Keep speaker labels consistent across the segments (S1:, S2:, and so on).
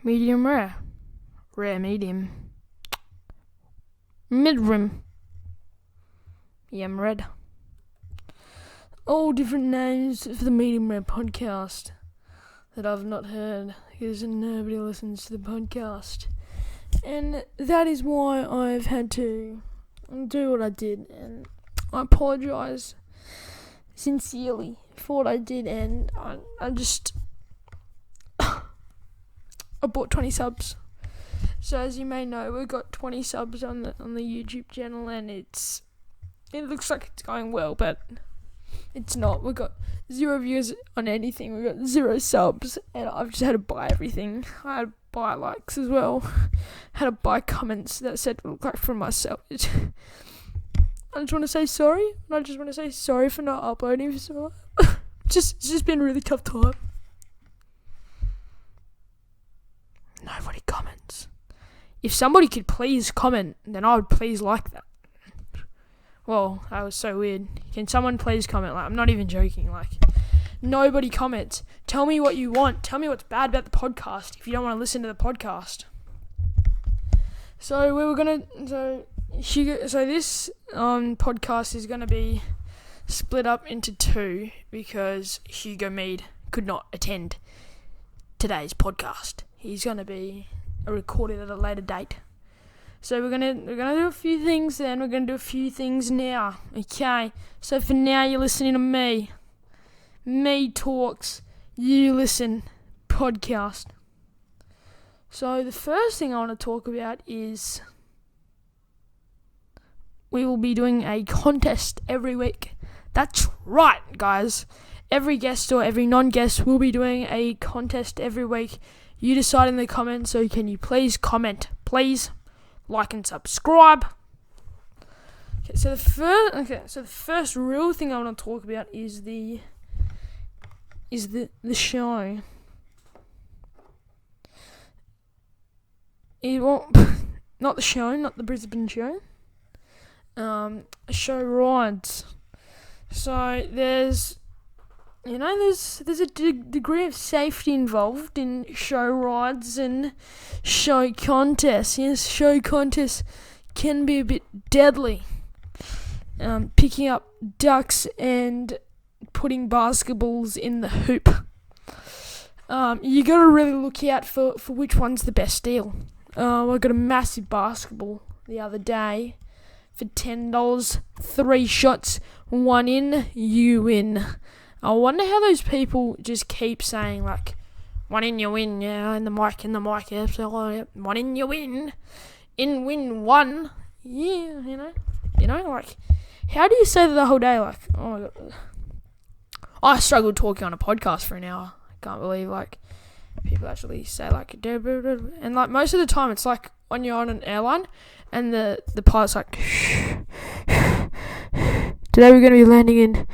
S1: Medium rare. Rare medium. Mid-rim. Yum red. All different names for the Medium Rare podcast that I've not heard because nobody listens to the podcast. And that is why I've had to do what I did, and I apologise sincerely for what I did, and I just I bought 20 subs. So as you may know, we've got 20 subs on the YouTube channel, and it looks like it's going well, but it's not. We've got 0 views on anything. We've got 0 subs, and I've just had to buy everything. I had to buy likes as well. Had to buy comments that said look like from myself. I just want to say sorry. I just want to say sorry for not uploading. So it's just been a really tough time. Nobody comments. If somebody could please comment, then I would please like that. Well, that was so weird. Can someone please comment? Like, I'm not even joking. Like, nobody comments. Tell me what you want. Tell me what's bad about the podcast if you don't want to listen to the podcast. So this podcast is gonna be split up into 2 because Hugo Mead could not attend today's podcast. He's gonna be recorded at a later date. So we're gonna do a few things then. We're gonna do a few things now. Okay. So for now, you're listening to me. Me talks. You listen. Podcast. So the first thing I want to talk about is we will be doing a contest every week. That's right, guys. Every guest or every non-guest will be doing a contest every week. You decide in the comments, so can you please comment? Please like and subscribe. So the first real thing I want to talk about is the show. Not the show, not the Brisbane show. Show rides. So there's a degree of safety involved in show rides and show contests. Yes, show contests can be a bit deadly. Picking up ducks and putting basketballs in the hoop. You got to really look out for which one's the best deal. I got a massive basketball the other day for $10. 3 shots, 1 in, you win. I wonder how those people just keep saying, like, 1 in, you win, yeah, in the mic, yeah, so, 1 in, you win, in, win, 1, yeah, you know, like, how do you say that the whole day, like, oh my God, I struggled talking on a podcast for an hour, I can't believe, like, people actually say, like, and, like, most of the time, it's like, when you're on an airline, and the pilot's like, today we're going to be landing in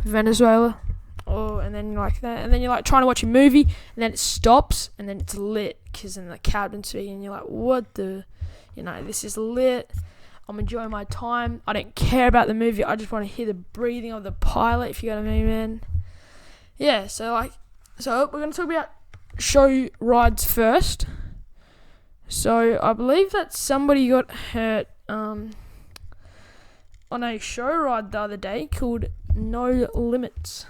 S1: Venezuela, and then like that, and then you're like trying to watch a movie, and then it stops, and then it's lit, because then the captain's speaking, and you're like, what the, this is lit, I'm enjoying my time, I don't care about the movie, I just want to hear the breathing of the pilot, if you get what I mean, man. Yeah, so we're going to talk about show rides first. So I believe that somebody got hurt on a show ride the other day called No Limits.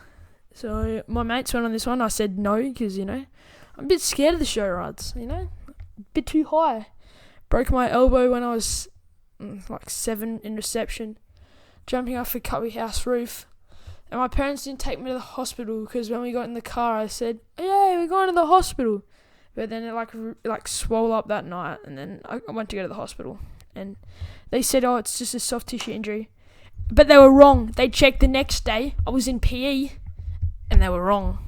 S1: So my mates went on this one. I said no because, I'm a bit scared of the show rides, a bit too high. Broke my elbow when I was like 7 in reception, jumping off a cubby house roof. And my parents didn't take me to the hospital because when we got in the car, I said, "Hey, we're going to the hospital." But then it like swole up that night, and then I went to go to the hospital, and they said, "Oh, it's just a soft tissue injury," but they were wrong. They checked the next day. I was in PE, and they were wrong.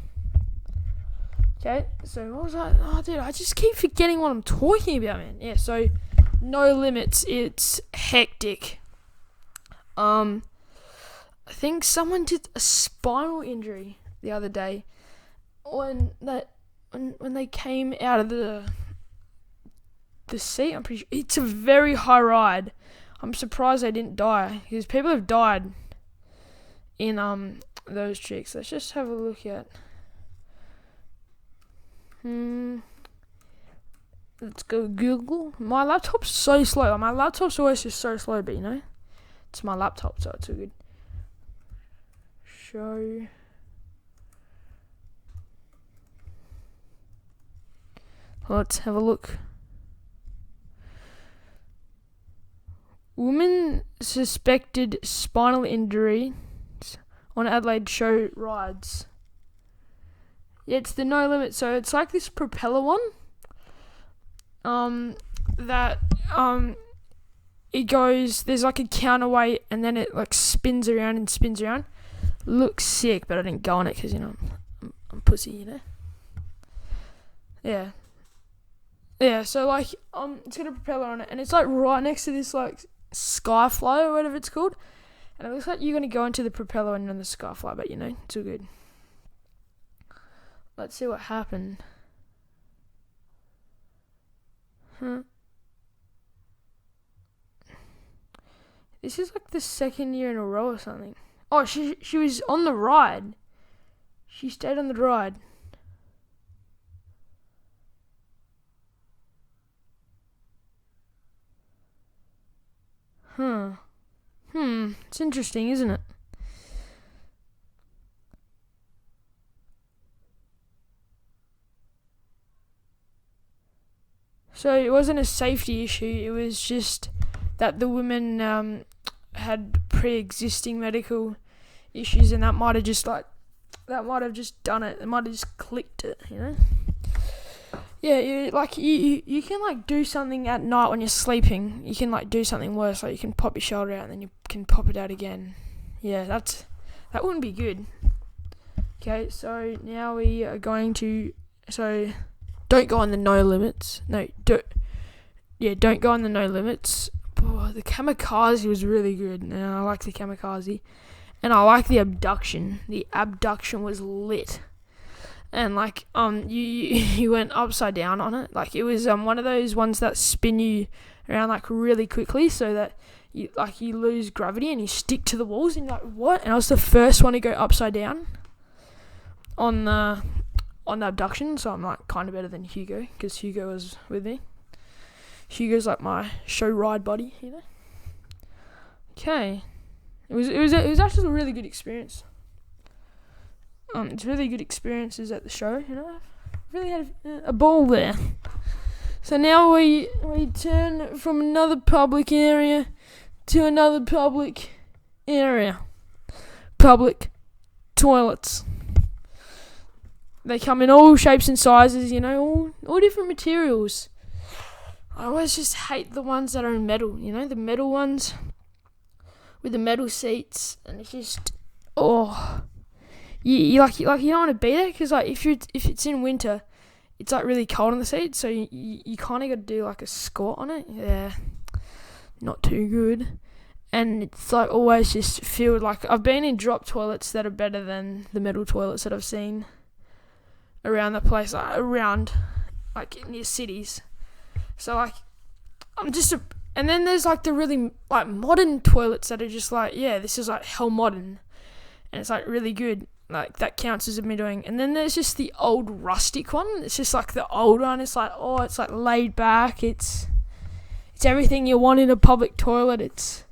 S1: Okay, so what was I? Oh, dude, I just keep forgetting what I'm talking about, man. Yeah, so No Limits. It's hectic. I think someone did a spinal injury the other day when they came out of the seat. I'm pretty sure it's a very high ride. I'm surprised they didn't die because people have died in those tricks. Let's just have a look at Let's go Google. My laptop's so slow. My laptop's always just so slow, but it's my laptop, so it's all good. Show. Let's have a look. Woman suspected spinal injury on Adelaide show rides. Yeah, it's the No Limit. So it's like this propeller one. That it goes. There's like a counterweight, and then it like spins around and spins around. Looks sick, but I didn't go on it because I'm pussy, Yeah. Yeah. So like it's got a propeller on it, and it's like right next to this like Skyfly or whatever it's called, and it looks like you're gonna go into the propeller when you're on the Skyfly, but it's all good. Let's see what happened. This is like the second year in a row or something. Oh, she was on the ride. She stayed on the ride. It's interesting, isn't it? So it wasn't a safety issue, it was just that the woman had pre-existing medical issues, and that might have just done it. It might have just clicked it, Yeah, you can like do something at night when you're sleeping. You can like do something worse, like you can pop your shoulder out and then you can pop it out again. Yeah, that wouldn't be good. Okay, so now we are going to don't go on the No Limits. No, don't go on the No Limits. Oh, the Kamikaze was really good. And I like the Kamikaze. And I like the Abduction. The Abduction was lit. And like you went upside down on it. Like it was one of those ones that spin you around like really quickly, so that you lose gravity and you stick to the walls, and you're like, what? And I was the first one to go upside down on the Abduction, so I'm like kind of better than Hugo, because Hugo was with me. Hugo's like my show ride buddy, Okay, it was actually a really good experience. It's really good experiences at the show, Really had a ball there. So now we turn from another public area to another public area. Public toilets. They come in all shapes and sizes, all different materials. I always just hate the ones that are in metal, the metal ones with the metal seats, and it's just, you don't want to be there, because like if it's in winter, it's like really cold on the seat, so you kind of got to do like a squat on it. Yeah, not too good. And it's like always just filled. Like I've been in drop toilets that are better than the metal toilets that I've seen around the place, like near cities. So like and then there's like the really like modern toilets that are just like, yeah, this is like hell modern, and it's like really good. Like that counts as a mid-wing. And then there's just the old rustic one. It's just like the old one. It's like, it's like laid back. It's everything you want in a public toilet. It's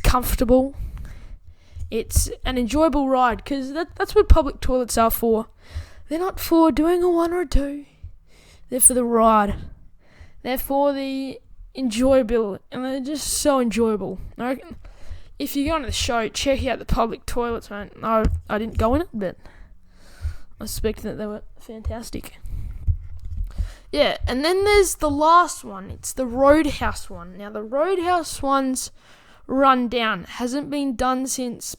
S1: comfortable. It's an enjoyable ride, because that's what public toilets are for. They're not for doing a 1 or a 2. They're for the ride. They're for the enjoyability, and they're just so enjoyable. I reckon if you go on to the show, check out the public toilets, man. I didn't go in it, but I suspect that they were fantastic. Yeah, and then there's the last one. It's the Roadhouse one. Now, the Roadhouse one's run down. Hasn't been done since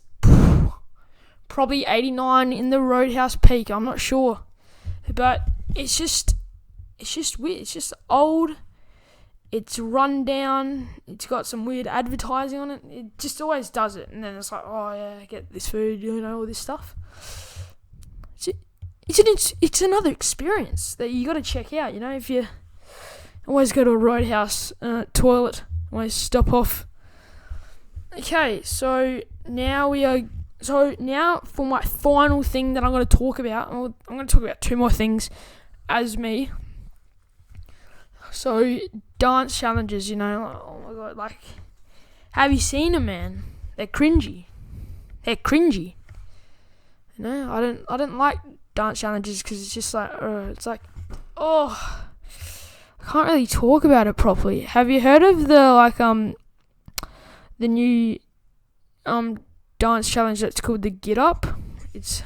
S1: probably 89 in the Roadhouse peak. I'm not sure. But it's just weird. It's just old. It's run down. It's got some weird advertising on it. It just always does it. And then it's like, get this food, all this stuff. It's another experience that you got to check out. If you always go to a Roadhouse toilet, always stop off. Okay, so now for my final thing that I'm going to talk about. I'm going to talk about 2 more things. as me. So, dance challenges, oh my god, like, have you seen them, man? They're cringy. I don't like dance challenges because it's just like, I can't really talk about it properly. Have you heard of the new dance challenge that's called the Get Up? It's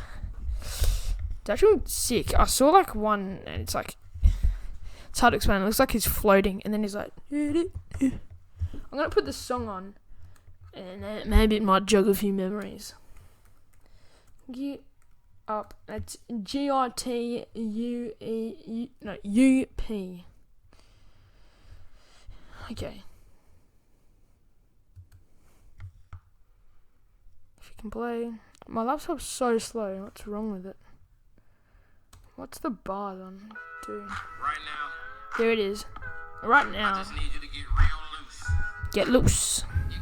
S1: actually sick. I saw like one and it's hard to explain. It looks like he's floating and then he's like, I'm gonna put this song on and maybe it might jog a few memories. Get Up. That's GITUEUP. Okay. If you can play. My laptop's so slow. What's wrong with it? What's the bar on? Dude. Right now. There it is. Right now. I just need you to get real loose. Get loose. Get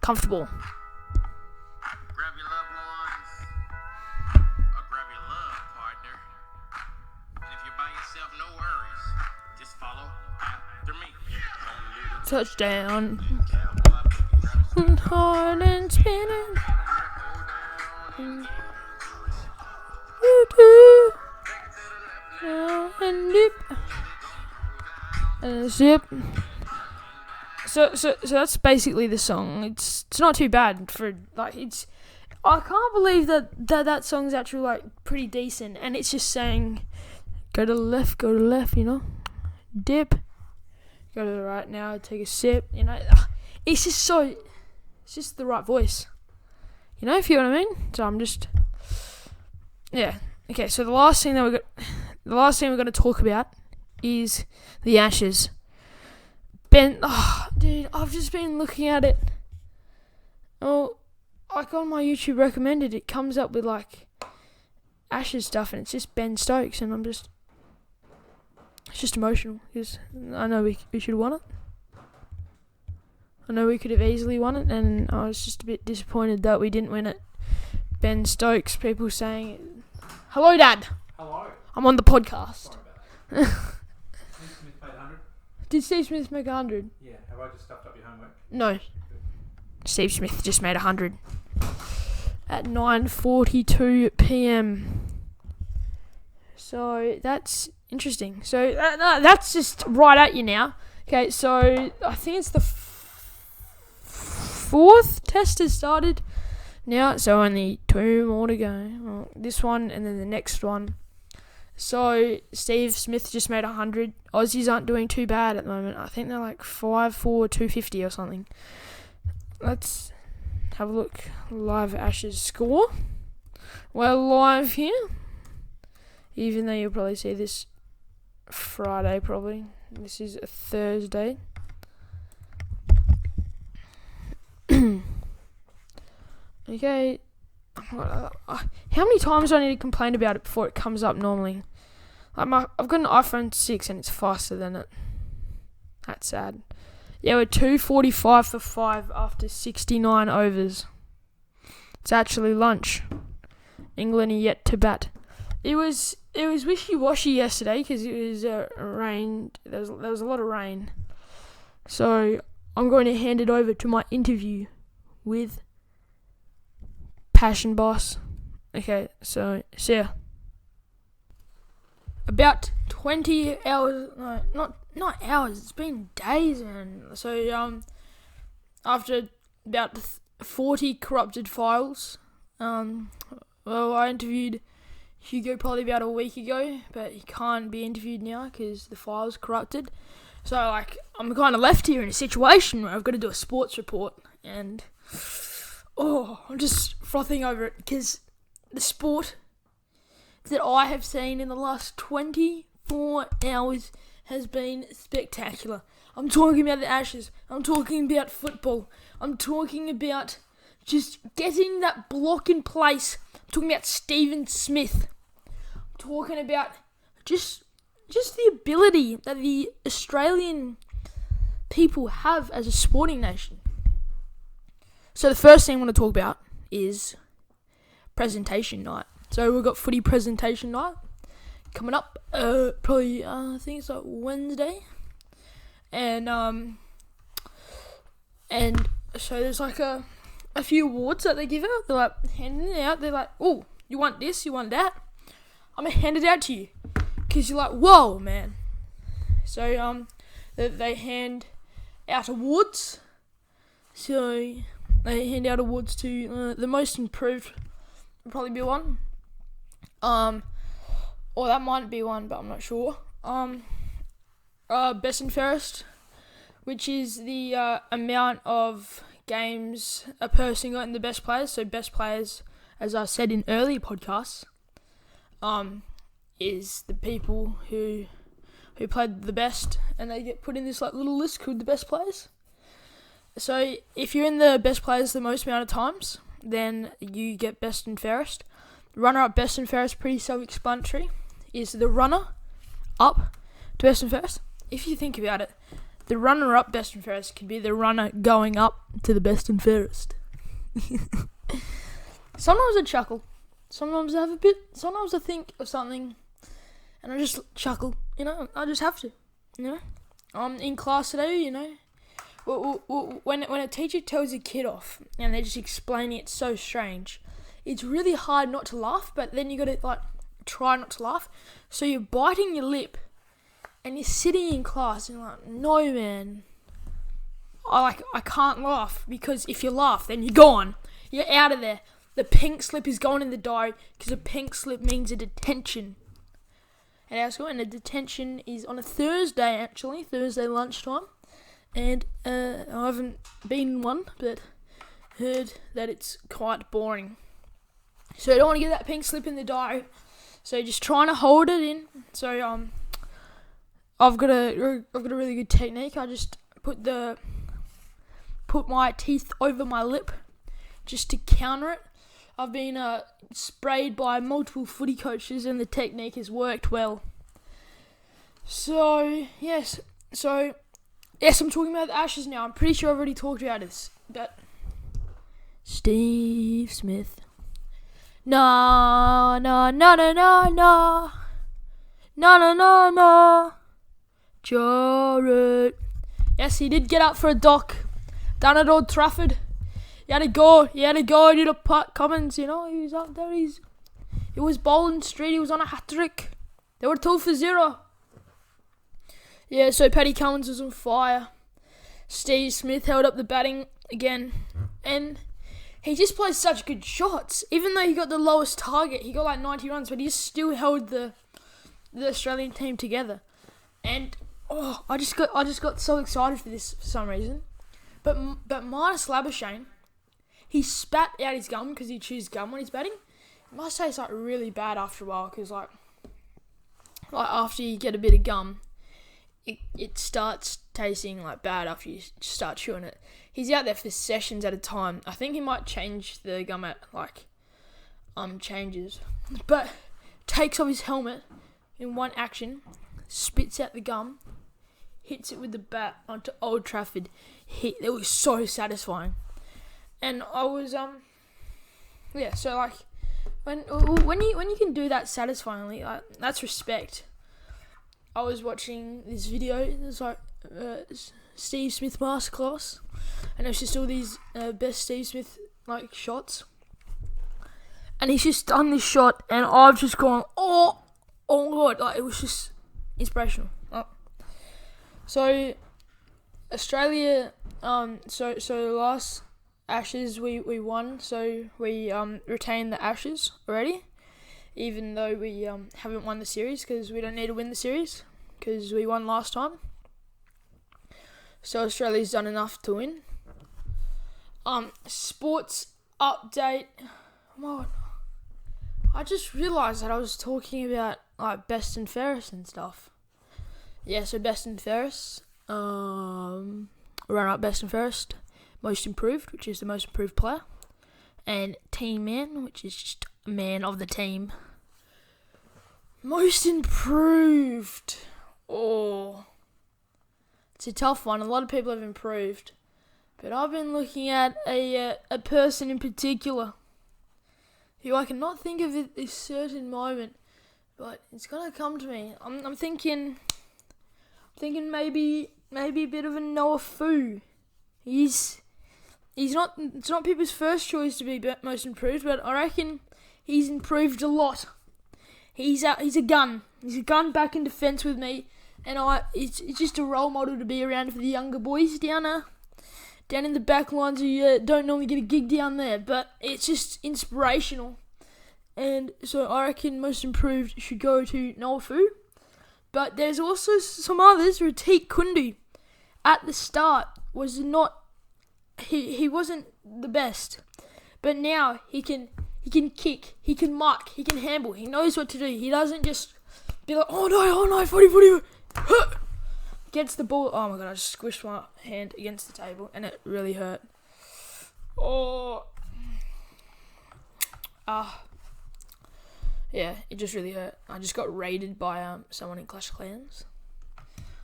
S1: comfortable.
S2: Grab your loved ones. Or grab your love partner. And if you're by yourself, no worries. Just follow after me.
S1: Touchdown. Hard and spinning. And dip. And zip. So that's basically the song. It's not too bad for like it's. I can't believe that song's actually like pretty decent, and it's just saying, go to the left, dip. Go to the right now, take a sip. It's just it's just the right voice. If you know what I mean. So I'm just, yeah. Okay, so the last thing we're going to talk about is the Ashes. Dude, I've just been looking at it. Oh, like on my YouTube recommended, it comes up with like Ashes stuff, and it's just Ben Stokes, and it's just emotional because I know we should have won it. I know we could have easily won it, and I was just a bit disappointed that we didn't win it. Ben Stokes, people saying, "Hello, Dad."
S3: Hello.
S1: I'm on the podcast.
S3: Sorry about that. Steve Smith made 100?
S1: Did Steve Smith make 100?
S3: Yeah. Have I just stuffed up your homework?
S1: No. Steve Smith just made 100 at 9:42 p.m. So that's interesting. So that's just right at you now. Okay, so I think it's the fourth test has started now, so only 2 more to go. Well, this one and then the next one. So Steve Smith just made 100. Aussies aren't doing too bad at the moment. I think they're like 5-4, 250 or something. Let's have a look. Live Ashes score. We're live here, even though you'll probably see this Friday probably. This is a Thursday. Okay. How many times do I need to complain about it before it comes up normally? I've got an iPhone 6 and it's faster than it. That's sad. Yeah, we're 2:45 for 5 after 69 overs. It's actually lunch. England are yet to bat. It was wishy-washy yesterday because it was rained. There was a lot of rain. So I'm going to hand it over to my interview with Passion Boss. Okay, so see ya. About 20 hours, no, not hours, it's been days, man. So, after about 40 corrupted files, I interviewed Hugo probably about a week ago, but he can't be interviewed now because the file's corrupted. So, I'm kind of left here in a situation where I've got to do a sports report, and I'm just frothing over it because the sport that I have seen in the last 24 hours has been spectacular. I'm talking about the Ashes. I'm talking about football. I'm talking about just getting that block in place. I'm talking about Stephen Smith. I'm talking about just the ability that the Australian people have as a sporting nation. So the first thing I want to talk about is presentation night. So we've got footy presentation night. coming up. Probably I think it's like Wednesday, and so there's like a few awards that they give out. They're like handing it out. They're like, oh, you want this? You want that? I'm gonna hand it out to you, cause you're like, whoa, man. So they hand out awards. So they hand out awards to the most improved. Will probably be one. Or that might be one, but I'm not sure. Best and fairest, which is the amount of games a person got in the best players. So best players, as I said in earlier podcasts, is the people who played the best, and they get put in this like little list called the best players. So if you're in the best players the most amount of times, then you get best and fairest. Runner-up, best and fairest, pretty self-explanatory, is the runner-up to best and fairest. If you think about it, the runner-up, best and fairest, could be the runner going up to the best and fairest. Sometimes I chuckle. Sometimes I think of something, and I just chuckle. I just have to. In class today, when a teacher tells a kid off and they're just explaining it so strange, it's really hard not to laugh, but then you gotta try not to laugh. So you're biting your lip and you're sitting in class and you're like, no man, I can't laugh, because if you laugh then you're gone. You're out of there. The pink slip is going in the diary, because a pink slip means a detention at our school, and a detention is on a Thursday lunchtime. And I haven't been one, but heard that it's quite boring. So I don't want to get that pink slip in the diary. So just trying to hold it in. So I've got a really good technique. I just put my teeth over my lip just to counter it. I've been sprayed by multiple footy coaches, and the technique has worked well. So yes, I'm talking about the Ashes now. I'm pretty sure I've already talked about this, but Steve Smith. No. Jarrett. Yes, he did get up for a dock down at Old Trafford. He had to go to the Pat Cummins, he was up there. It was bowling straight, he was on a hat-trick. They were 2-0. Yeah, so Paddy Cummins was on fire. Steve Smith held up the batting again. And he just plays such good shots. Even though he got the lowest target, he got like 90 runs, but he still held the Australian team together. And I just got so excited for this for some reason. But minus Labuschagne, he spat out his gum because he chews gum when he's batting. It must taste like really bad after a while, because like after you get a bit of gum, it starts tasting like bad after you start chewing it. He's out there for sessions at a time. I think he might change the gum at changes, but takes off his helmet in one action, spits out the gum, hits it with the bat onto Old Trafford. It was so satisfying. And I was so like when you can do that satisfyingly, like, that's respect. I was watching this video. It was like Steve Smith masterclass, and it was just all these best Steve Smith shots. And he's just done this shot, and I've just gone, oh my god! It was just inspirational. So Australia, so last Ashes we won, so we retained the Ashes already, even though we haven't won the series, because we don't need to win the series because we won last time. So Australia's done enough to win. Sports update. What? I just realised that I was talking about best and fairest and stuff. Yeah, so best and fairest. Run up best and fairest. Most improved, which is the most improved player. And team man, which is just man of the team. Most improved. Oh, it's a tough one. A lot of people have improved, but I've been looking at a person in particular who I cannot think of at this certain moment, but it's gonna come to me. I'm thinking maybe a bit of a Noah Fu. He's not. It's not people's first choice to be most improved, but I reckon he's improved a lot. He's a gun. He's a gun back in defence with me, and it's just a role model to be around for the younger boys down in the back lines who don't normally get a gig down there. But it's just inspirational, and so I reckon most improved should go to Noah Fu. But there's also some others. Ratik Kundu at the start was not. He wasn't the best, but now he can kick, he can mark, he can handle, he knows what to do. He doesn't just be like, oh no, 40, gets the ball. Oh my god, I just squished my hand against the table and it really hurt. Yeah, it just really hurt. I just got raided by someone in Clash of Clans,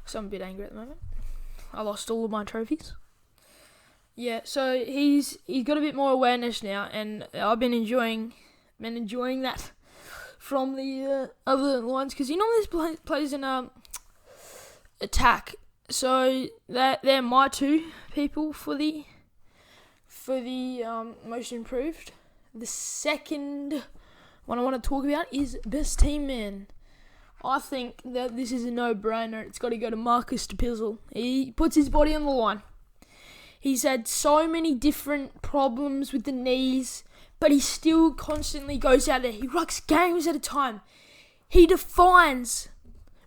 S1: so I'm a bit angry at the moment. I lost all of my trophies. Yeah, so he's got a bit more awareness now, and I've been enjoying that from the other lines, because he normally plays in attack. So they're my two people for the most improved. The second one I want to talk about is best team man. I think that this is a no-brainer. It's got to go to Marcus DePizzle. He puts his body on the line. He's had so many different problems with the knees, but he still constantly goes out there. He rucks games at a time. He defines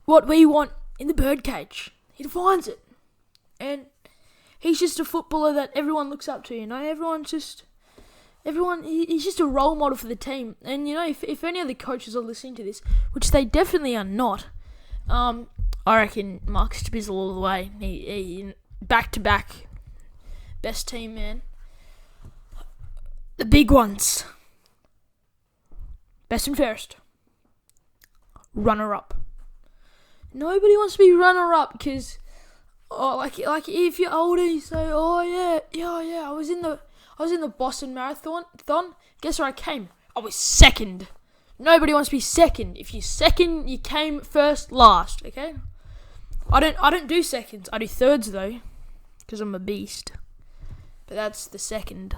S1: what we want in the birdcage. He defines it. And he's just a footballer that everyone looks up to, you know? He's just a role model for the team. And, you know, if any of the coaches are listening to this, which they definitely are not, I reckon Marcus DePizzle all the way. He back-to-back best team, man. The big ones. Best and fairest. Runner-up. Nobody wants to be runner-up because, like if you're older, you say, I was in the Boston Marathon. Guess where I came? I was second. Nobody wants to be second. If you're second, you came first, last. Okay. I don't do seconds. I do thirds though, because I'm a beast. But that's the second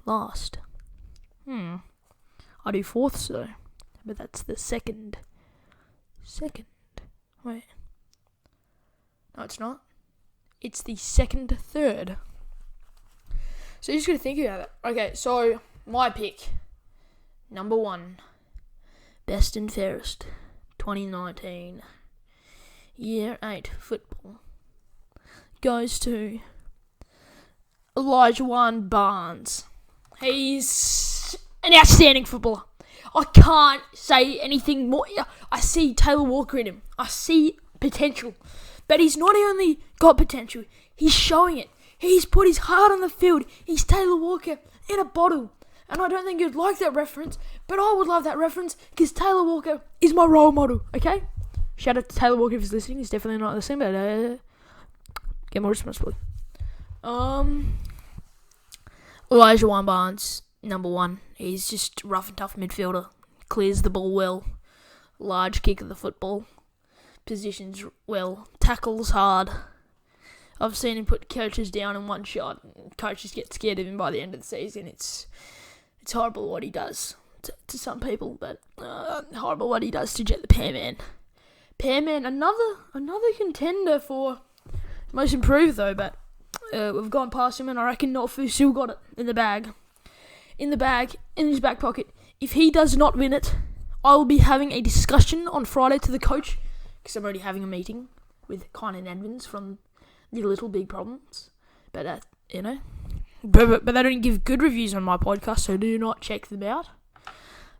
S1: last. I do fourths though. But that's the second. Wait. No, it's not. It's the second third. So you just gotta think about that. Okay, so my pick. Number 1. Best and fairest. 2019. Year 8 football. Goes to Elijah Barnes. He's an outstanding footballer. I can't say anything more. I see Taylor Walker in him. I see potential. But he's not only got potential, he's showing it. He's put his heart on the field. He's Taylor Walker in a bottle. And I don't think you'd like that reference, but I would love that reference because Taylor Walker is my role model, okay? Shout out to Taylor Walker if he's listening. He's definitely not listening, but get more responsibility. Elijah Barnes, number 1. He's just rough and tough midfielder. Clears the ball well. Large kick of the football. Positions well. Tackles hard. I've seen him put coaches down in one shot. Coaches get scared of him by the end of the season. It's horrible what he does to some people, but horrible what he does to Jet the Pearman. Pearman, another contender for most improved though, but we've gone past him, and I reckon Norfu still got it in the bag. In his back pocket. If he does not win it, I will be having a discussion on Friday to the coach, because I'm already having a meeting with Kynan Edmonds from the Little Big Problems. But, but they don't give good reviews on my podcast, so do not check them out.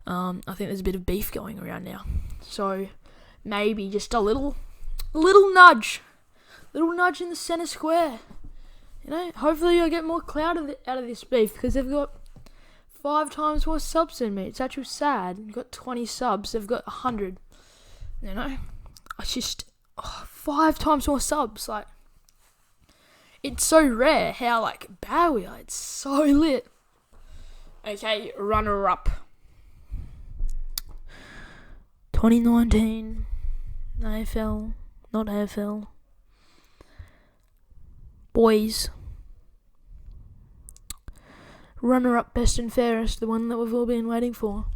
S1: I think there's a bit of beef going around now. So, maybe just a little nudge. Little nudge in the centre square. You know, hopefully I'll get more clout out of this beef, because they've got 5 times more subs than me. It's actually sad. You've got 20 subs. They've got 100. You know? It's just 5 times more subs. Like, it's so rare how, bad we are. It's so lit. Okay, runner-up. 2019 AFL, not AFL. Boys. Runner-up best and fairest, the one that we've all been waiting for,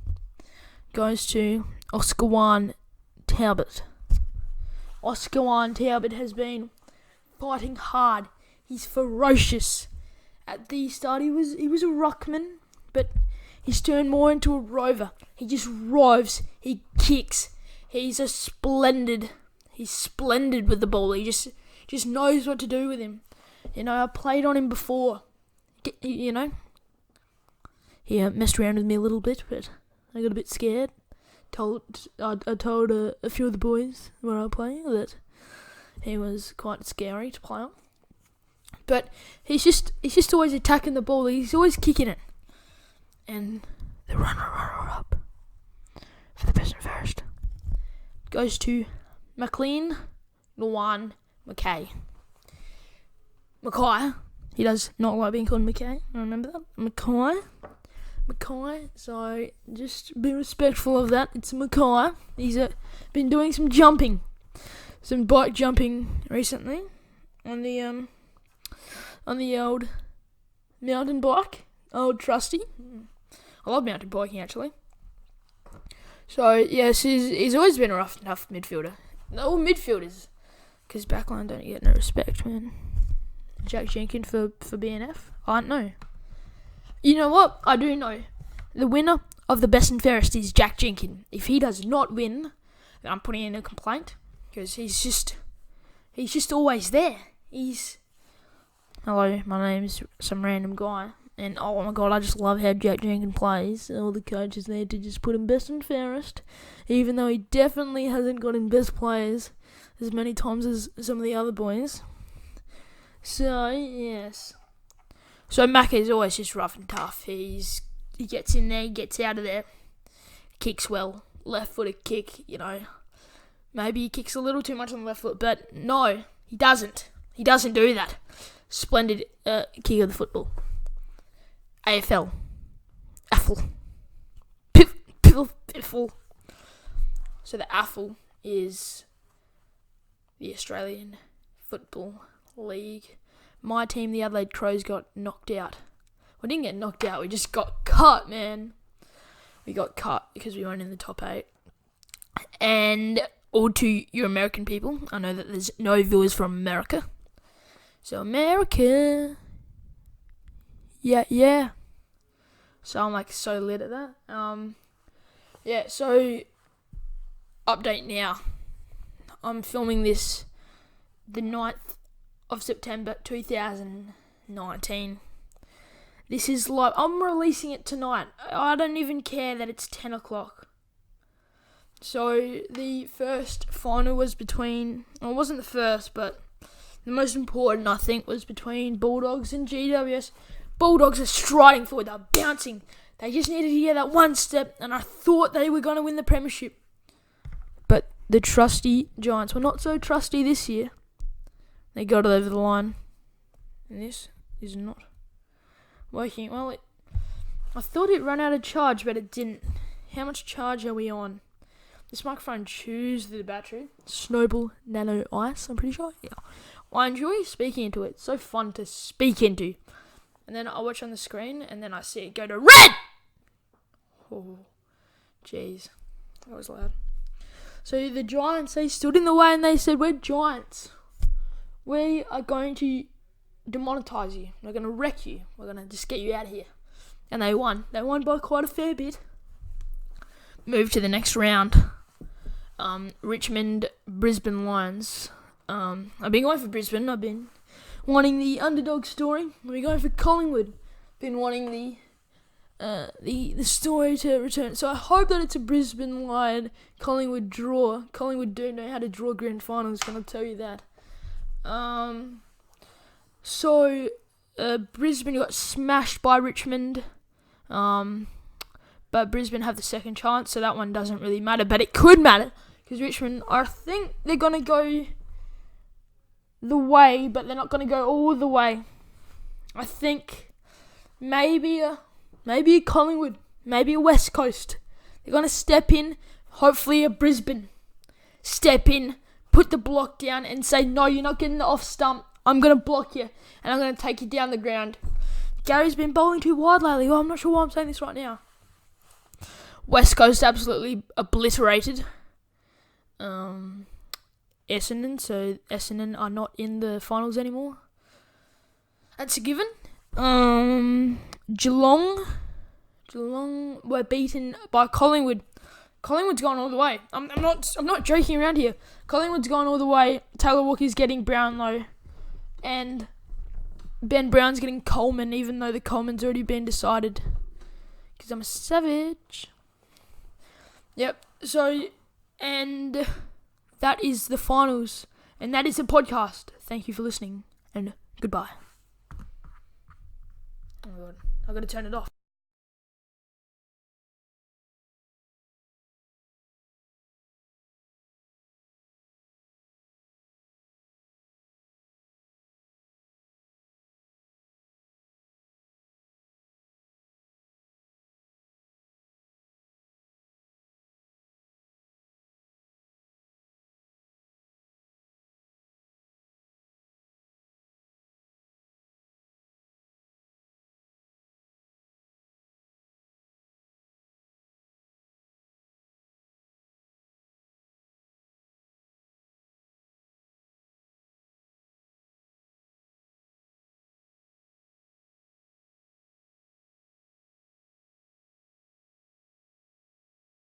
S1: goes to Oscar Wan Talbot. Oscar Wan Talbot has been fighting hard. He's ferocious. At the start, he was a ruckman, but he's turned more into a rover. He just roves. He kicks. He's splendid with the ball. He just knows what to do with him. I played on him before. He messed around with me a little bit, but I got a bit scared. I told a few of the boys where I play that he was quite scary to play on. But he's just always attacking the ball. He's always kicking it. And the runner-up for the best and fairest goes to McLean Lawan Mackay. Mackay. He does not like being called Mackay. I remember that. Mackay. So just be respectful of that. It's Mackay. He's been doing some jumping, some bike jumping recently on the old mountain bike, old trusty. I love mountain biking actually. So yes, he's always been a rough and tough midfielder. All midfielders, because backline don't get no respect, man. Jack Jenkins for BNF? I don't know. You know what? I do know. The winner of the best and fairest is Jack Jenkins. If he does not win, then I'm putting in a complaint, because he's just always there. Hello, my name's some random guy, and oh my god, I just love how Jack Jenkins plays. All the coaches there to just put him best and fairest, even though he definitely hasn't got in best players as many times as some of the other boys. So, yes. So, Macca is always just rough and tough. He gets in there, he gets out of there, kicks well, left-footed kick, Maybe he kicks a little too much on the left foot, but no, he doesn't. He doesn't do that. Splendid kick of the football. AFL. Piffle. So, the AFL is the Australian Football League. My team, the Adelaide Crows, got knocked out. We didn't get knocked out, we just got cut, man. We got cut because we weren't in the top 8. And all to you American people, I know that there's no viewers from America. So America. Yeah. So I'm so lit at that. So update now. I'm filming this the 9th of September 2019. This is live. I'm releasing it tonight. I don't even care that it's 10 o'clock. So the first final was between, well, it wasn't the first, but the most important, I think, was between Bulldogs and GWS. Bulldogs are striding forward. They're bouncing. They just needed to get that one step, and I thought they were going to win the premiership. But the trusty Giants were not so trusty this year. They got it over the line. And this is not working. Well, I thought it ran out of charge, but it didn't. How much charge are we on? This microphone chews the battery. Snowball Nano Ice, I'm pretty sure. Yeah. I enjoy speaking into it. It's so fun to speak into. And then I watch on the screen, and then I see it go to red! Oh, jeez. That was loud. So the Giants, they stood in the way and they said, we're Giants. We are going to demonetize you. We're going to wreck you. We're going to just get you out of here. And they won. They won by quite a fair bit. Moved to the next round. Richmond, Brisbane Lions. I've been going for Brisbane. I've been wanting the underdog story. I've been going for Collingwood. Been wanting the story to return. So I hope that it's a Brisbane Lion Collingwood draw. Collingwood do know how to draw grand finals, can I tell you that. So Brisbane got smashed by Richmond. But Brisbane have the second chance, so that one doesn't really matter. But it could matter, because Richmond, I think they're going to go the way, but they're not going to go all the way. I think maybe a Collingwood, maybe a West Coast. They're going to step in, hopefully a Brisbane step in, put the block down and say, no, you're not getting the off stump. I'm going to block you and I'm going to take you down the ground. Gary's been bowling too wide lately. Well, I'm not sure why I'm saying this right now. West Coast absolutely obliterated Essendon, so Essendon are not in the finals anymore. That's a given. Geelong were beaten by Collingwood. Collingwood's gone all the way. I'm not joking around here. Collingwood's gone all the way. Taylor Walker's getting Brownlow, and Ben Brown's getting Coleman, even though the Coleman's already been decided. Because I'm a savage. Yep. So, and that is the finals, and that is the podcast. Thank you for listening, and goodbye. Oh my god, I gotta turn it off.